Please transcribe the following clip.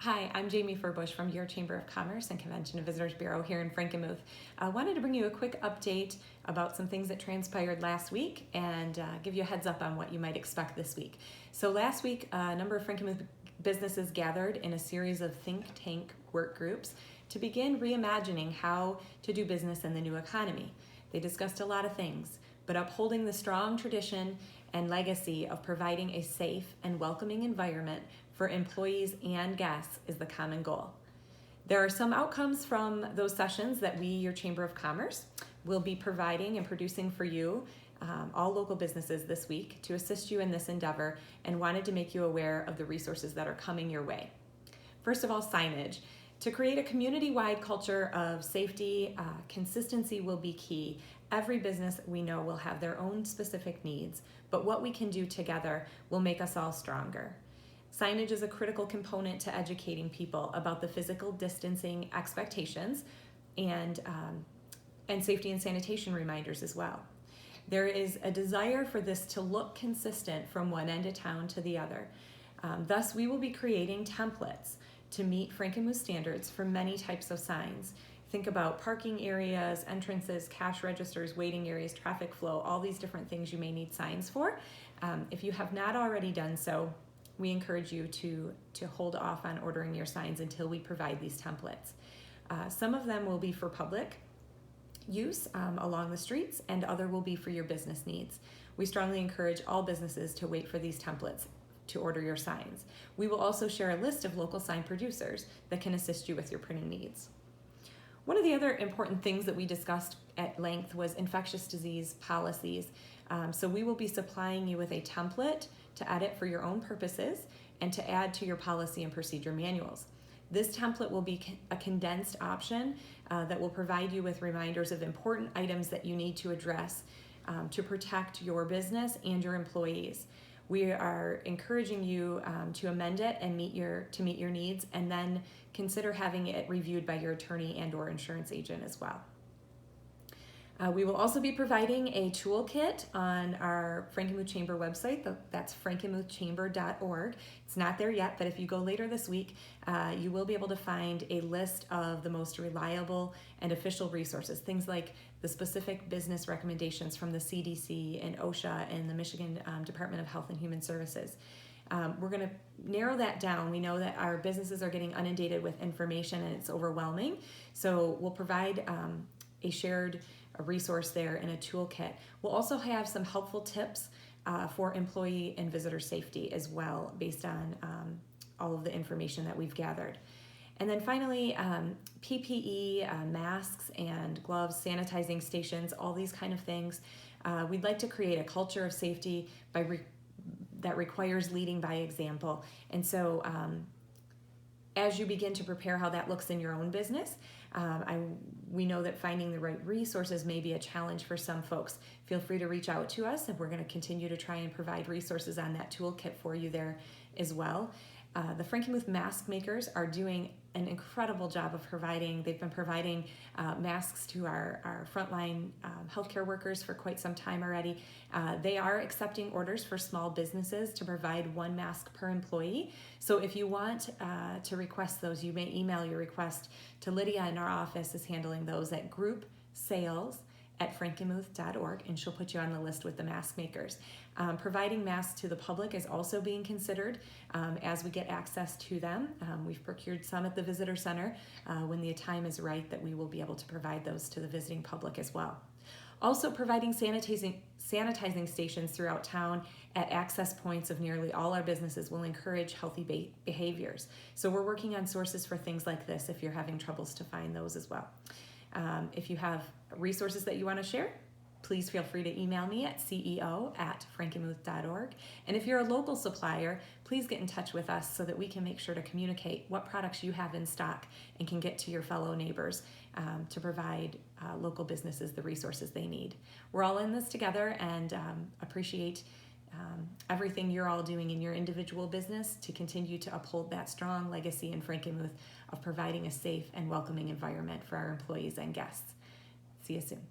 Hi, I'm Jamie Furbush from your Chamber of Commerce and Convention and Visitors Bureau here in Frankenmuth. I wanted to bring you a quick update about some things that transpired last week and give you a heads up on what you might expect this week. So last week, a number of Frankenmuth businesses gathered in a series of think tank work groups to begin reimagining how to do business in the new economy. They discussed a lot of things, but upholding the strong tradition and legacy of providing a safe and welcoming environment for employees and guests is the common goal. There are some outcomes from those sessions that we, your Chamber of Commerce, will be providing and producing for you, all local businesses this week, to assist you in this endeavor, and wanted to make you aware of the resources that are coming your way. First of all, signage. To create a community-wide culture of safety, consistency will be key. Every business we know will have their own specific needs, but what we can do together will make us all stronger. Signage is a critical component to educating people about the physical distancing expectations and safety and sanitation reminders as well. There is a desire for this to look consistent from one end of town to the other. Thus, we will be creating templates to meet Frankenmuth standards for many types of signs. Think about parking areas, entrances, cash registers, waiting areas, traffic flow, all these different things you may need signs for. If you have not already done so, we encourage you to hold off on ordering your signs until we provide these templates. Some of them will be for public use along the streets, and other will be for your business needs. We strongly encourage all businesses to wait for these templates to order your signs. We will also share a list of local sign producers that can assist you with your printing needs. One of the other important things that we discussed at length was infectious disease policies. So we will be supplying you with a template to edit for your own purposes and to add to your policy and procedure manuals. This template will be a condensed option that will provide you with reminders of important items that you need to address to protect your business and your employees. We are encouraging you to amend it and meet your needs, and then consider having it reviewed by your attorney and/or insurance agent as well. We will also be providing a toolkit on our Frankenmuth Chamber website. That's frankenmuthchamber.org. It's not there yet, but if you go later this week, you will be able to find a list of the most reliable and official resources, things like the specific business recommendations from the CDC and OSHA and the Michigan Department of Health and Human Services. We're going to narrow that down. We know that our businesses are getting inundated with information and it's overwhelming, so we'll provide a shared resource there in a toolkit. We'll also have some helpful tips for employee and visitor safety as well, based on all of the information that we've gathered. And then finally, PPE, masks and gloves, sanitizing stations, all these kind of things. We'd like to create a culture of safety that requires leading by example. And so as you begin to prepare how that looks in your own business, we know that finding the right resources may be a challenge for some folks. Feel free to reach out to us, and we're going to continue to try and provide resources on that toolkit for you there as well. The Frankenmuth mask makers are doing an incredible job of they've been providing masks to our frontline healthcare workers for quite some time already. They are accepting orders for small businesses to provide 1 mask per employee. So if you want to request those, you may email your request to Lydia in our office is handling those at groupsales@frankenmuth.org, and she'll put you on the list with the mask makers. Providing masks to the public is also being considered as we get access to them. We've procured some at the visitor center when the time is right, that we will be able to provide those to the visiting public as well. Also providing sanitizing stations throughout town at access points of nearly all our businesses will encourage healthy behaviors. So we're working on sources for things like this if you're having troubles to find those as well. If you have resources that you want to share, please feel free to email me at ceo@frankenmuth.org. And if you're a local supplier, please get in touch with us so that we can make sure to communicate what products you have in stock and can get to your fellow neighbors to provide local businesses the resources they need. We're all in this together, and appreciate everything you're all doing in your individual business to continue to uphold that strong legacy in Frankenmuth of providing a safe and welcoming environment for our employees and guests. See you soon.